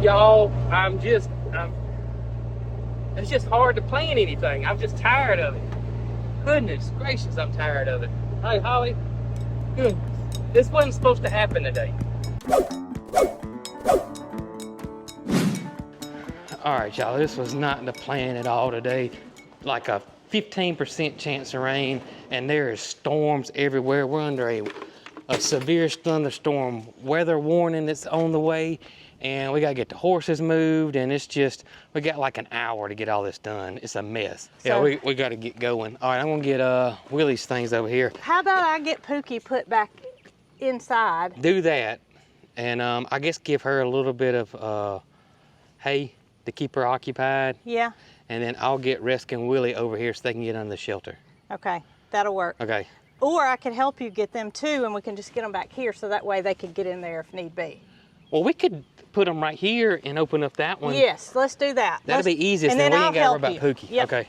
Y'all, it's just hard to plan anything. I'm just tired of it. Goodness gracious, I'm tired of it. Hey, Holly, good. This wasn't supposed to happen today. All right, y'all, this was not the plan at all today. Like a 15% chance of rain, and there is storms everywhere. We're under a severe thunderstorm weather warning that's on the way, and we gotta get the horses moved, and it's just, we got like an hour to get all this done. It's a mess. So, yeah, we gotta get going. All right, I'm gonna get Willie's things over here. How about I get Pookie put back inside? Do that, and I guess give her a little bit of hay to keep her occupied. Yeah. And then I'll get Resk and Willie over here so they can get under the shelter. Okay, that'll work. Okay. Or I could help you get them too, and we can just get them back here so that way they could get in there if need be. Well, we could put them right here and open up that one. Yes, let's do that. That'll be easiest, and then we ain't gotta worry about Pookie. Yep. Okay.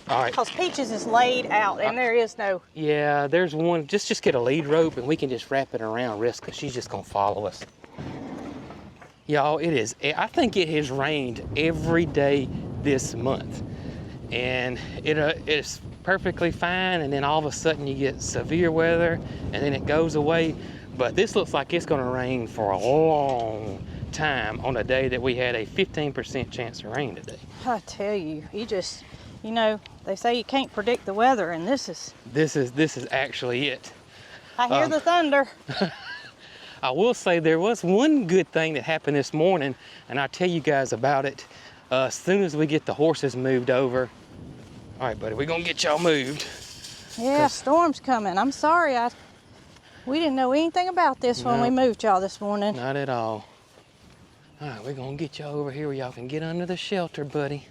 All right. Because Peaches is laid out, and there is no... Yeah, there's one. Just get a lead rope, and we can just wrap it around Resk, because she's just gonna follow us. Y'all, I think it has rained every day this month, and it's perfectly fine, and then all of a sudden you get severe weather, and then it goes away. But this looks like it's gonna rain for a long time on a day that we had a 15% chance of rain today. I tell you, you know, they say you can't predict the weather, and this is actually it. I hear the thunder. I will say there was one good thing that happened this morning, and I'll tell you guys about it as soon as we get the horses moved over. All right, buddy, we're gonna get y'all moved. Yeah, storm's coming. I'm sorry, we didn't know anything about this when we moved y'all this morning. Not at all. All right, we're gonna get y'all over here where y'all can get under the shelter, buddy.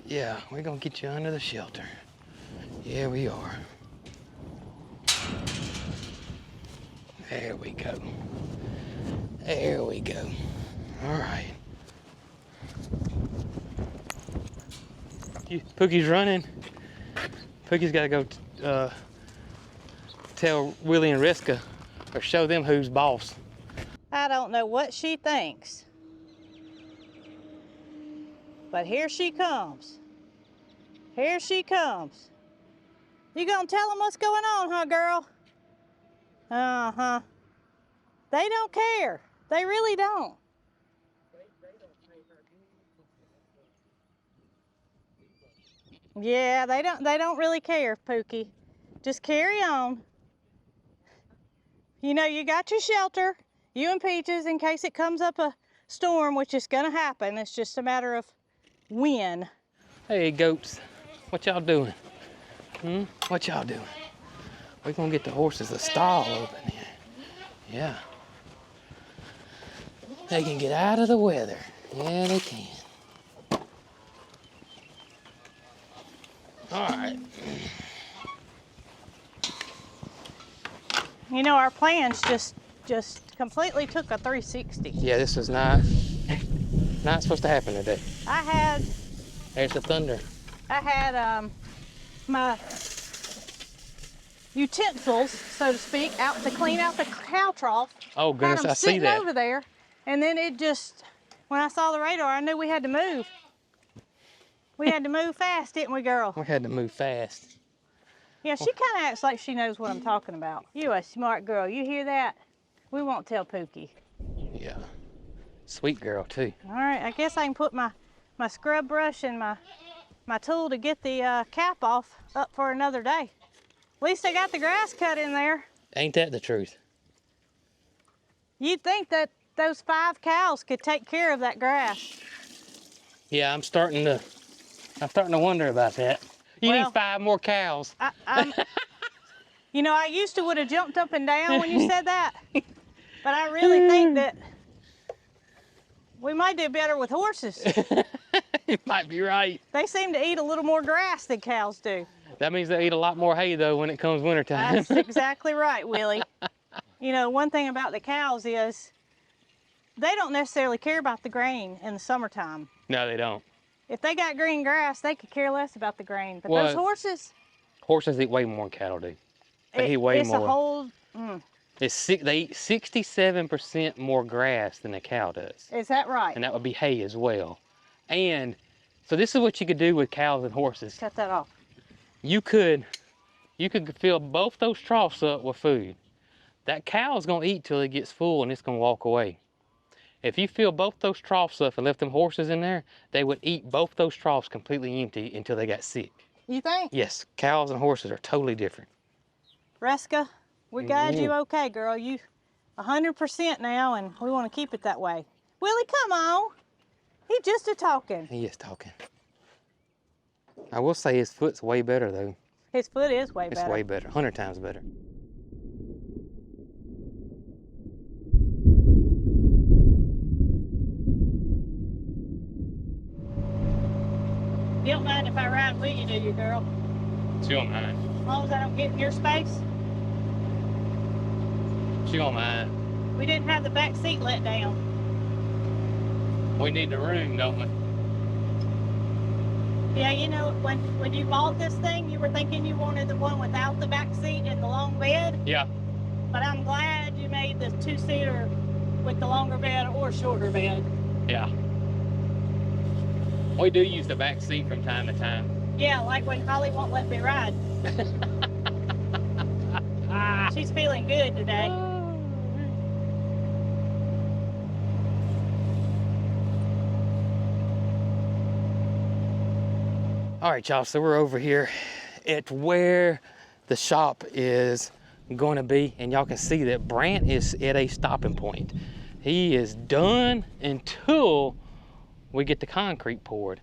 Yeah, we're gonna get you under the shelter. Yeah, we are. There we go. There we go. All right. Pookie's running. Pookie's got to go tell Willie and Reska, or show them who's boss. I don't know what she thinks, but here she comes. Here she comes. You gonna tell them what's going on, huh, girl? Uh-huh. They don't care. They really don't. Yeah, they don't really care, Pookie. Just carry on. You know, you got your shelter, you and Peaches, in case it comes up a storm, which is gonna happen. It's just a matter of when. Hey, goats. What y'all doing? What y'all doing? We're gonna get the horses a stall open here. Yeah. They can get out of the weather. Yeah, they can. All right. You know, our plans just completely took a 360. Yeah, this was not supposed to happen today. There's the thunder. I had my utensils, so to speak, out to clean out the cow trough. Oh goodness, I see that. Sitting over there, and then it just, when I saw the radar, I knew we had to move. We had to move fast, didn't we, girl? We had to move fast. Yeah, she kind of acts like she knows what I'm talking about. You a smart girl. You hear that? We won't tell Pookie. Yeah. Sweet girl, too. All right, I guess I can put my scrub brush and my tool to get the cap off up for another day. At least I got the grass cut in there. Ain't that the truth? You'd think that those 5 cows could take care of that grass. Yeah, I'm starting to wonder about that. You need 5 more cows. You know, I used to would have jumped up and down when you said that, but I really think that we might do better with horses. You might be right. They seem to eat a little more grass than cows do. That means they eat a lot more hay, though, when it comes wintertime. That's exactly right, Willie. You know, one thing about the cows is they don't necessarily care about the grain in the summertime. No, they don't. If they got green grass, they could care less about the grain. But those horses... Horses eat way more than cattle do. They eat way more. It's a whole... They eat 67% more grass than a cow does. Is that right? And that would be hay as well. And so this is what you could do with cows and horses. Cut that off. You could fill both those troughs up with food. That cow's gonna eat till it gets full and it's gonna walk away. If you fill both those troughs up and left them horses in there, they would eat both those troughs completely empty until they got sick. You think? Yes, cows and horses are totally different. Reska, we got you okay, girl. You 100% now, and we want to keep it that way. Willie, come on. He just a-talking. He is talking. I will say his foot's way better though. His foot is way better. It's way better, 100 times better. You don't mind if I ride with you, do you, girl? She don't mind. As long as I don't get in your space. She don't mind. We didn't have the back seat let down. We need the room, don't we? Yeah, you know, when you bought this thing, you were thinking you wanted the one without the back seat and the long bed. Yeah. But I'm glad you made the two-seater with the longer bed or shorter bed. Yeah. We do use the back seat from time to time. Yeah, like when Holly won't let me ride. She's feeling good today. All right, y'all, so we're over here at where the shop is going to be, and y'all can see that Brant is at a stopping point. He is done until we get the concrete poured.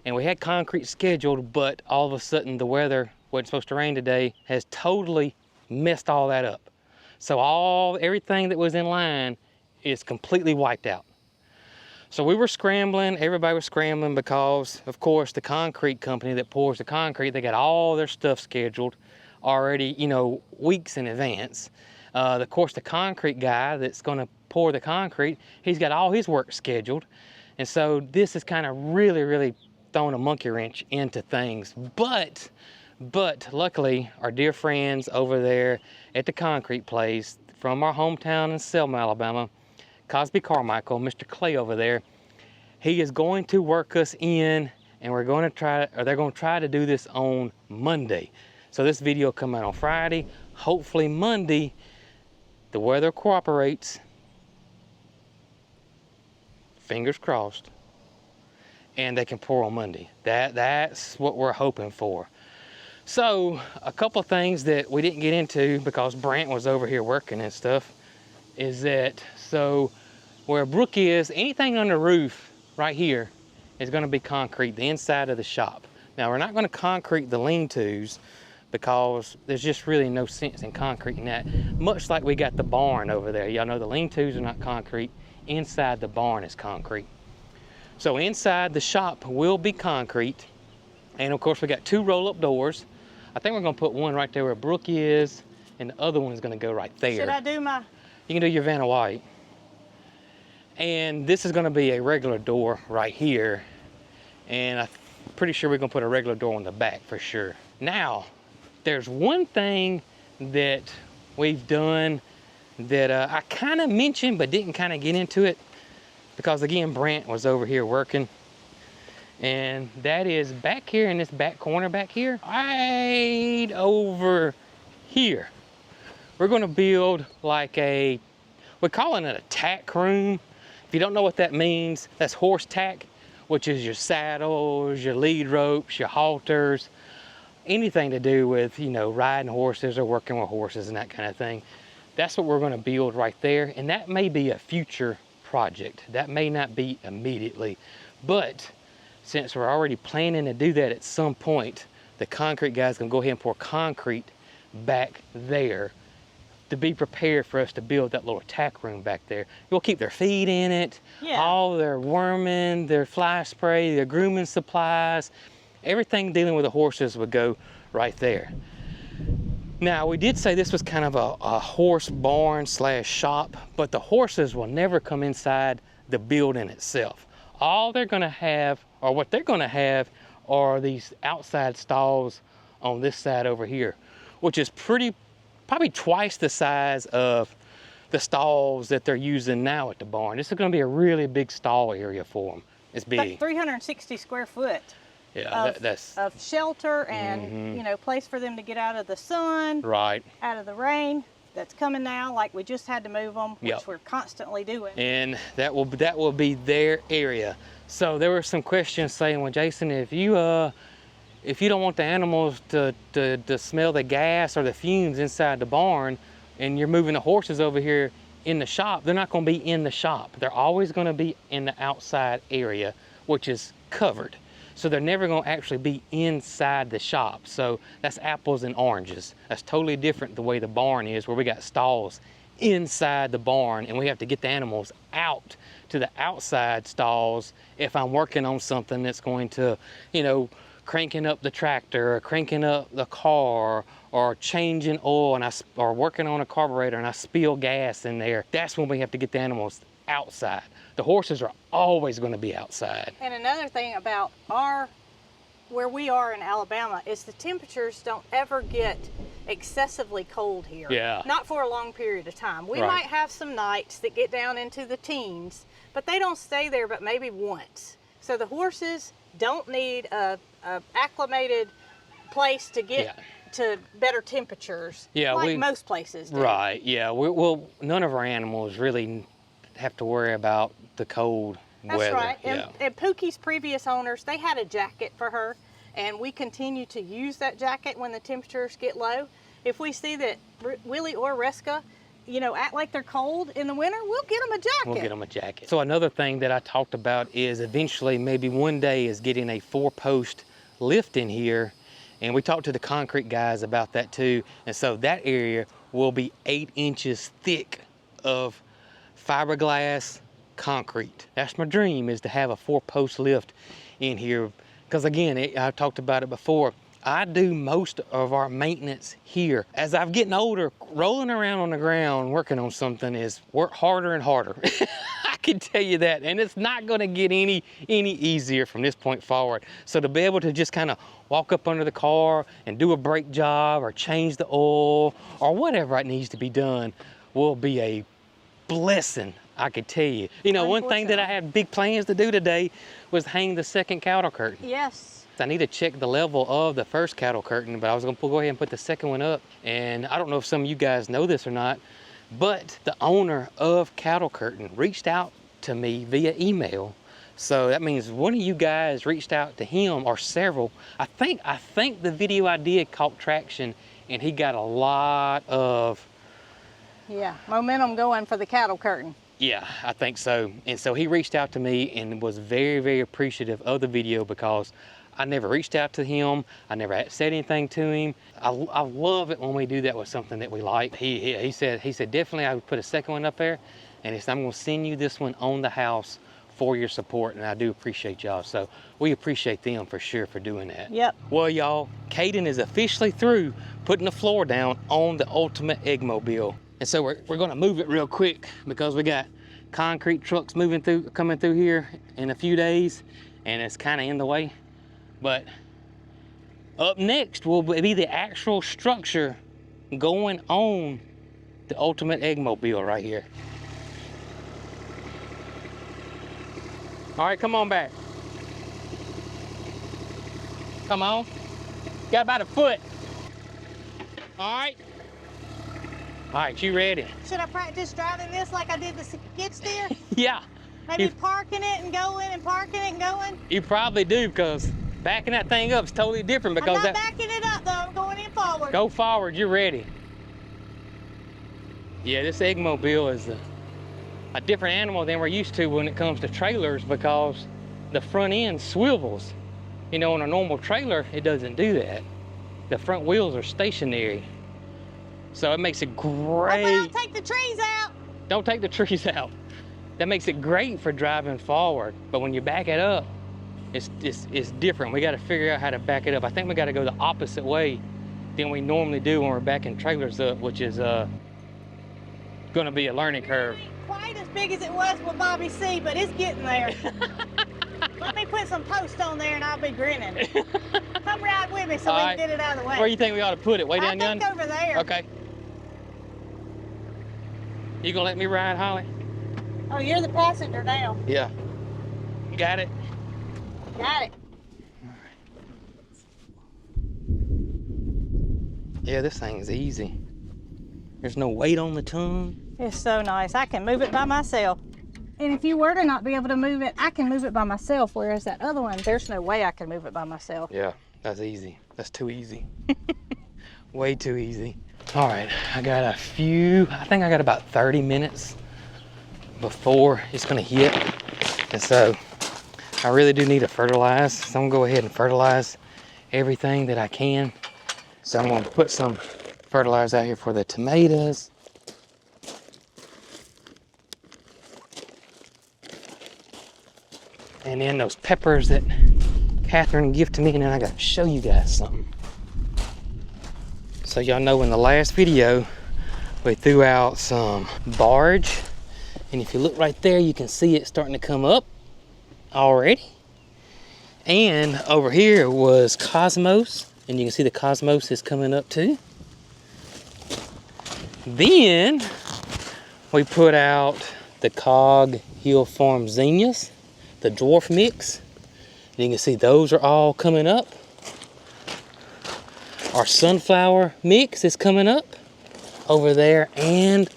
And we had concrete scheduled, but all of a sudden the weather wasn't supposed to rain today has totally messed all that up. So everything that was in line is completely wiped out. So we were scrambling, everybody was scrambling because, of course, the concrete company that pours the concrete, they got all their stuff scheduled already, you know, weeks in advance. Of course, the concrete guy that's gonna pour the concrete, he's got all his work scheduled. And so this is kind of really throwing a monkey wrench into things. But luckily, our dear friends over there at the concrete place from our hometown in Selma, Alabama, Cosby Carmichael, Mr. Clay over there, he is going to work us in, and they're going to try to do this on Monday. So this video will come out on Friday. Hopefully Monday, the weather cooperates. Fingers crossed. And they can pour on Monday. That's what we're hoping for. So a couple things that we didn't get into because Brant was over here working and stuff is that, so where Brooke is, anything on the roof right here is going to be concrete, the inside of the shop. Now we're not going to concrete the lean-tos because there's just really no sense in concreting that, much like we got the barn over there. Y'all know the lean-tos are not concrete. Inside the barn is concrete. So inside the shop will be concrete. And of course we got 2 roll-up doors. I think we're gonna put one right there where Brooke is, and the other one is gonna go right there. Should I do my... You can do your Vanna White. And this is gonna be a regular door right here. And I'm pretty sure we're gonna put a regular door on the back for sure. Now, there's one thing that we've done that I kind of mentioned but didn't kind of get into it because again Brant was over here working, and that is back here in this back corner back here, right over here, we're going to build like we're calling it a tack room. If you don't know what that means, that's horse tack, which is your saddles, your lead ropes, your halters, anything to do with, you know, riding horses or working with horses and that kind of thing. That's what we're going to build right there, and that may be a future project. That may not be immediately, but since we're already planning to do that at some point, the concrete guy's going to go ahead and pour concrete back there to be prepared for us to build that little tack room back there. We'll keep their feed in it, all their worming, their fly spray, their grooming supplies, everything dealing with the horses would go right there. Now, we did say this was kind of a horse barn / shop, but the horses will never come inside the building itself. All they're gonna have, or what they're gonna have, are these outside stalls on this side over here, which is pretty probably twice the size of the stalls that they're using now at the barn. This is going to be a really big stall area for them. It's big. Like 360 square foot. Yeah, of shelter and you know, place for them to get out of the sun, right, out of the rain that's coming now. Like we just had to move them, which yep. we're constantly doing. And that will be their area. So there were some questions saying, well, Jason, if you don't want the animals to smell the gas or the fumes inside the barn, and you're moving the horses over here in the shop, they're not going to be in the shop. They're always going to be in the outside area, which is covered. So they're never going to actually be inside the shop. So that's apples and oranges. That's totally different the way the barn is, where we got stalls inside the barn and we have to get the animals out to the outside stalls if I'm working on something that's going to, you know, cranking up the tractor or cranking up the car or changing oil or working on a carburetor and I spill gas in there. That's when we have to get the animals outside. The horses are always going to be outside. And another thing about where we are in Alabama is the temperatures don't ever get excessively cold here. Yeah. Not for a long period of time. We Right. might have some nights that get down into the teens, but they don't stay there but maybe once. So the horses don't need a acclimated place to get to better temperatures, like most places do. Right, yeah. Well, none of our animals really have to worry about the cold weather. That's right. Yeah. And Pookie's previous owners, they had a jacket for her, and we continue to use that jacket when the temperatures get low. If we see that Willie or Reska, you know, act like they're cold in the winter, we'll get them a jacket. We'll get them a jacket. So another thing that I talked about is eventually, maybe one day, is getting a 4-post lift in here. And we talked to the concrete guys about that too. And so that area will be 8 inches thick of fiberglass concrete. That's my dream, is to have a 4-post lift in here. Because again, I talked about it before, I do most of our maintenance here. As I'm getting older, rolling around on the ground working on something is work harder and harder. I can tell you that, and it's not going to get any easier from this point forward. So to be able to just kind of walk up under the car and do a brake job or change the oil or whatever it needs to be done will be a blessing, I could tell you. You know, one thing that I had big plans to do today was hang the second cattle curtain. Yes. I need to check the level of the first cattle curtain, but I was going to go ahead and put the second one up. And I don't know if some of you guys know this or not, but the owner of Cattle Curtain reached out to me via email. So that means one of you guys reached out to him, or several. I think the video I did caught traction, and he got a lot of momentum going for the cattle curtain. Yeah, I think so. And so he reached out to me and was very, very appreciative of the video, because I never reached out to him. I never said anything to him. I love it when we do that with something that we like. He said definitely I would put a second one up there, and he said, I'm going to send you this one on the house for your support, and I do appreciate y'all. So we appreciate them for sure for doing that. Yep. Well, y'all, Caden is officially through putting the floor down on the Ultimate Eggmobile. And so we're going to move it real quick, because we got concrete trucks coming through here in a few days, and it's kind of in the way. But up next will be the actual structure going on the Ultimate Eggmobile right here. All right, come on back. Come on. Got about a foot. All right. All right, you ready? Should I practice driving this like I did the skid steer? Yeah. Maybe parking it and going and parking it and going? You probably do, because backing that thing up is totally different. Because I'm not backing it up though, I'm going in forward. Go forward, you're ready. Yeah, this Eggmobile is a different animal than we're used to when it comes to trailers, because the front end swivels. You know, on a normal trailer, it doesn't do that. The front wheels are stationary. So it makes it great. Oh, don't take the trees out. Don't take the trees out. That makes it great for driving forward. But when you back it up, it's different. We got to figure out how to back it up. I think we got to go the opposite way than we normally do when we're backing trailers up, which is going to be a learning curve. It ain't quite as big as it was with Bobby C, but it's getting there. Let me put some posts on there and I'll be grinning. Come ride with me so we can get it out of the way. Where do you think we ought to put it? Way down yonder? I think over there. Okay. You gonna let me ride, Holly? Oh, you're the passenger now. Yeah. Got it? Got it. Yeah, this thing is easy. There's no weight on the tongue. It's so nice. I can move it by myself. And if you were to not be able to move it, I can move it by myself, whereas that other one, there's no way I can move it by myself. Yeah, that's easy. That's too easy. Way too easy. All right, I think I got about 30 minutes before it's gonna hit. And so I really do need to fertilize. So I'm gonna go ahead and fertilize everything that I can. So I'm gonna put some fertilizer out here for the tomatoes. And then those peppers that Catherine gifted me, and then I gotta show you guys something. So y'all know in the last video, we threw out some barge. And if you look right there, you can see it starting to come up already. And over here was Cosmos, and you can see the Cosmos is coming up too. Then we put out the Cog Hill Farm zinnias, the dwarf mix. You can see those are all coming up. Our sunflower mix is coming up over there and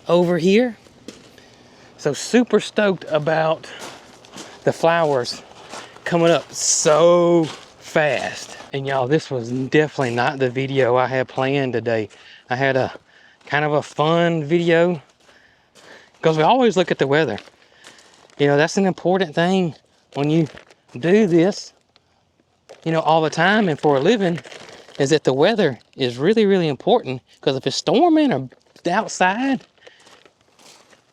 over here. So super stoked about the flowers coming up so fast. And y'all, this was definitely not the video I had planned today. I had a kind of a fun video because we always look at the weather. You know, that's an important thing when you do this, you know, all the time and for a living, is that the weather is really, really important. Because if it's storming or outside,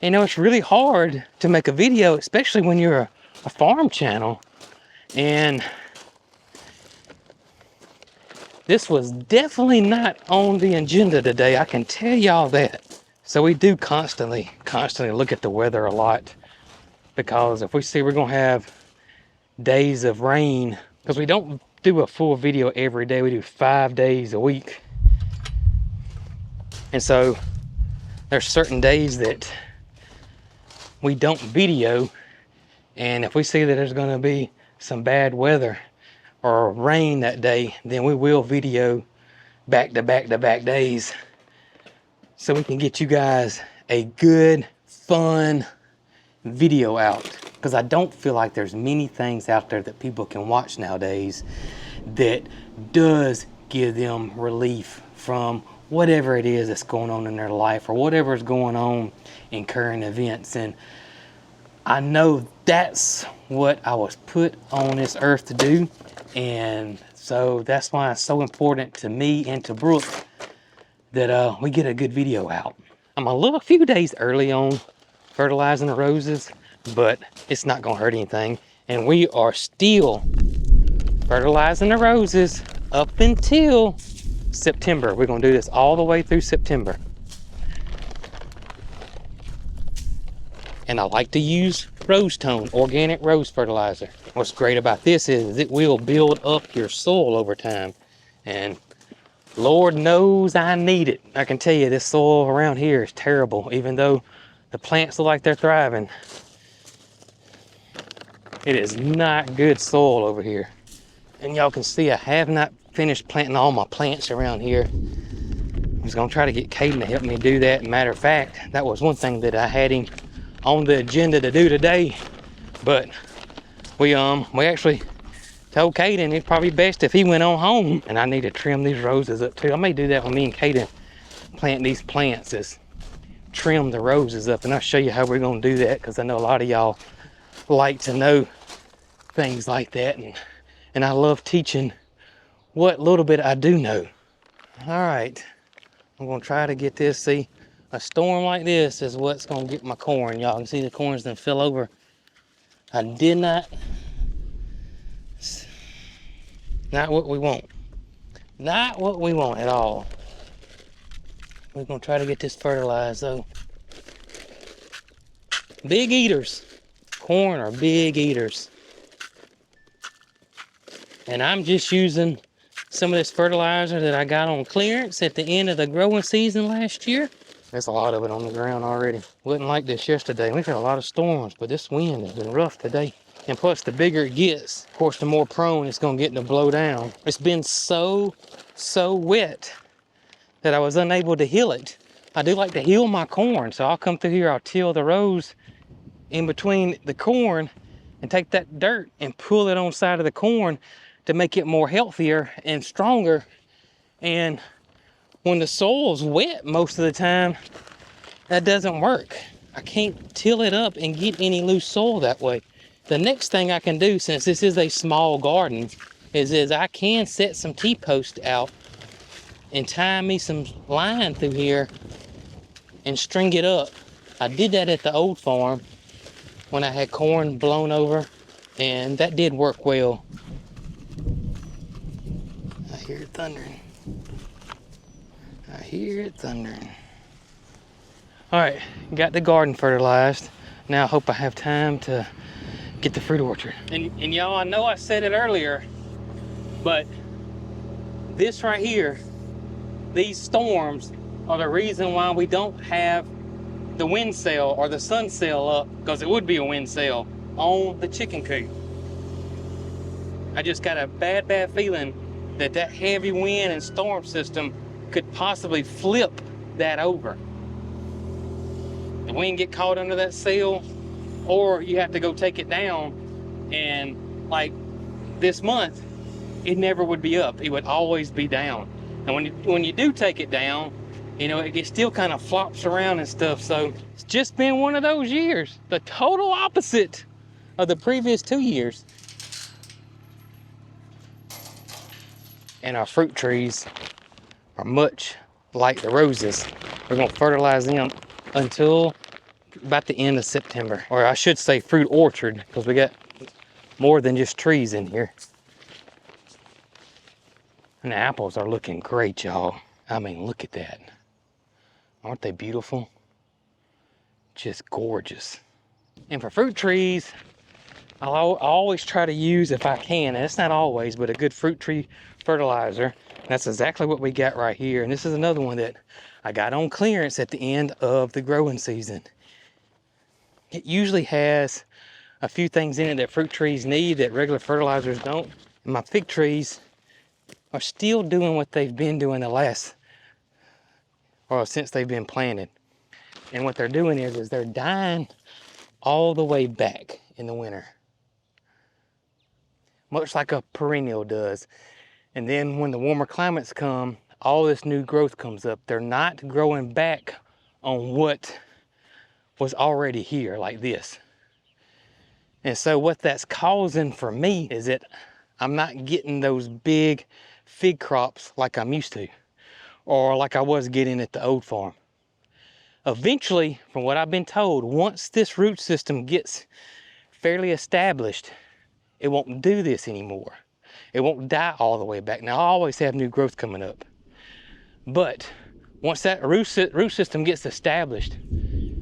you know, it's really hard to make a video, especially when you're a farm channel. And this was definitely not on the agenda today, I can tell y'all that. So we do constantly look at the weather a lot, because if we see we're gonna have days of rain, because we don't do a full video every day, we do 5 days a week. And so there's certain days that we don't video, and if we see that there's gonna be some bad weather or rain that day, then we will video back to back to back days, so we can get you guys a good, fun video out. Because I don't feel like there's many things out there that people can watch nowadays that does give them relief from whatever it is that's going on in their life or whatever is going on in current events. And I know that's what I was put on this earth to do. And so that's why it's so important to me and to Brooke that we get a good video out. I'm a few days early on fertilizing the roses, but it's not gonna hurt anything. And we are still fertilizing the roses up until September. We're gonna do this all the way through September. And I like to use rose tone, organic rose fertilizer. What's great about this is it will build up your soil over time. And Lord knows I need it. I can tell you this soil around here is terrible. Even though the plants look like they're thriving, it is not good soil over here. And y'all can see I have not finished planting all my plants around here. I was gonna try to get Caden to help me do that. Matter of fact, that was one thing that I had him on the agenda to do today. But we actually told Caden it'd probably be best if he went on home. And I need to trim these roses up too. I may do that when me and Caden plant these plants, is trim the roses up. And I'll show you how we're gonna do that, because I know a lot of y'all like to know things like that. And I love teaching what little bit I do know. All right, I'm gonna try to get this. See, a storm like this is what's gonna get my corn. Y'all can see the corn's done fell over. I did not what we want. Not what we want at all. We're gonna try to get this fertilized though. Big eaters. Corn are big eaters. And I'm just using some of this fertilizer that I got on clearance at the end of the growing season last year. There's a lot of it on the ground already. Wasn't like this yesterday. We've had a lot of storms, but this wind has been rough today. And plus, the bigger it gets, of course, the more prone it's gonna get to blow down. It's been so wet that I was unable to hill it. I do like to hill my corn, so I'll come through here, I'll till the rows in between the corn and take that dirt and pull it on the side of the corn to make it more healthier and stronger. And when the soil's wet most of the time, that doesn't work. I can't till it up and get any loose soil that way. The next thing I can do, since this is a small garden, is I can set some T-posts out and tie me some line through here and string it up. I did that at the old farm when I had corn blown over, and that did work well. I hear it thundering. I hear it thundering. All right, got the garden fertilized. Now I hope I have time to get the fruit orchard. And y'all, I know I said it earlier, but this right here, these storms are the reason why we don't have the wind sail or the sun sail up, because it would be a wind sail on the chicken coop. I just got a bad feeling that heavy wind and storm system could possibly flip that over. The wind get caught under that sail, or you have to go take it down, and like this month, it never would be up. It would always be down. And when you do take it down, you know, it still kind of flops around and stuff. So it's just been one of those years, the total opposite of the previous 2 years. And our fruit trees are much like the roses. We're gonna fertilize them until about the end of September, or I should say fruit orchard, because we got more than just trees in here. And the apples are looking great, y'all. I mean, look at that. Aren't they beautiful? Just gorgeous. And for fruit trees, I always try to use, if I can, and it's not always, but a good fruit tree fertilizer. That's exactly what we got right here. And this is another one that I got on clearance at the end of the growing season. It usually has a few things in it that fruit trees need that regular fertilizers don't. And my fig trees are still doing what they've been doing since they've been planted. And what they're doing is they're dying all the way back in the winter, much like a perennial does. And then when the warmer climates come, all this new growth comes up. They're not growing back on what was already here like this. And so what that's causing for me is that I'm not getting those big fig crops like I'm used to, or like I was getting at the old farm. Eventually, from what I've been told, once this root system gets fairly established, it won't do this anymore. It won't die all the way back. Now, I always have new growth coming up. But once that root system gets established,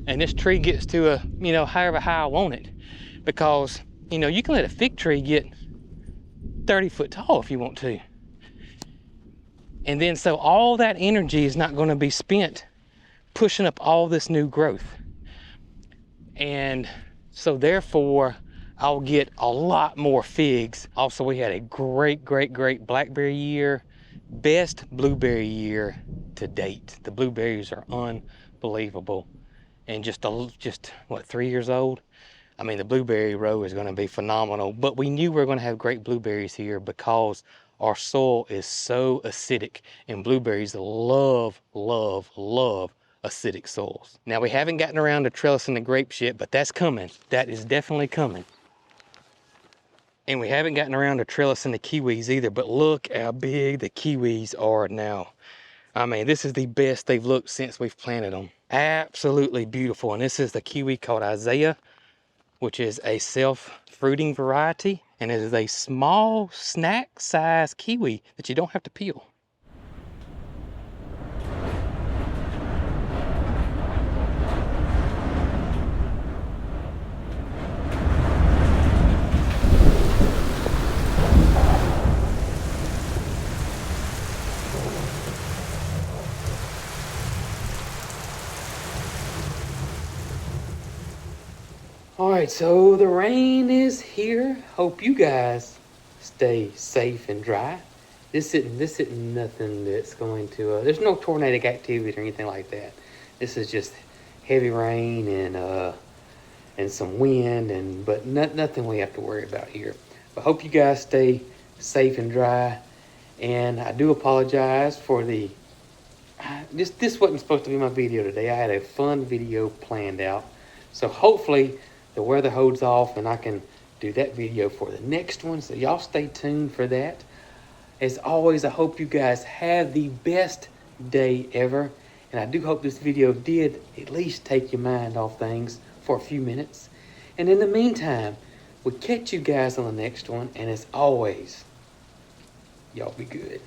and this tree gets to a, you know, however high I want it, because, you know, you can let a fig tree get 30 foot tall if you want to. And then so all that energy is not going to be spent pushing up all this new growth. And so therefore, I'll get a lot more figs. Also, we had a great blackberry year, best blueberry year to date. The blueberries are unbelievable. And just what, 3 years old? I mean, the blueberry row is going to be phenomenal. But we knew we were going to have great blueberries here because our soil is so acidic, and blueberries love acidic soils. Now, we haven't gotten around to trellising the grapes yet, but that's coming. That is definitely coming. And we haven't gotten around to trellising the kiwis either, but look how big the kiwis are now. I mean, this is the best they've looked since we've planted them. Absolutely beautiful. And this is the kiwi called Isaiah, which is a self-fruiting variety. And it is a small snack-sized kiwi that you don't have to peel. right, so the rain is here. Hope you guys stay safe and dry. This isn't nothing that's going to. There's no tornadic activity or anything like that. This is just heavy rain and some wind, but nothing we have to worry about here. But hope you guys stay safe and dry. And I do apologize for the. This wasn't supposed to be my video today. I had a fun video planned out, so hopefully the weather holds off and I can do that video for the next one. So y'all stay tuned for that. As always, I hope you guys have the best day ever. And I do hope this video did at least take your mind off things for a few minutes. And in the meantime, we'll catch you guys on the next one. And as always, y'all be good.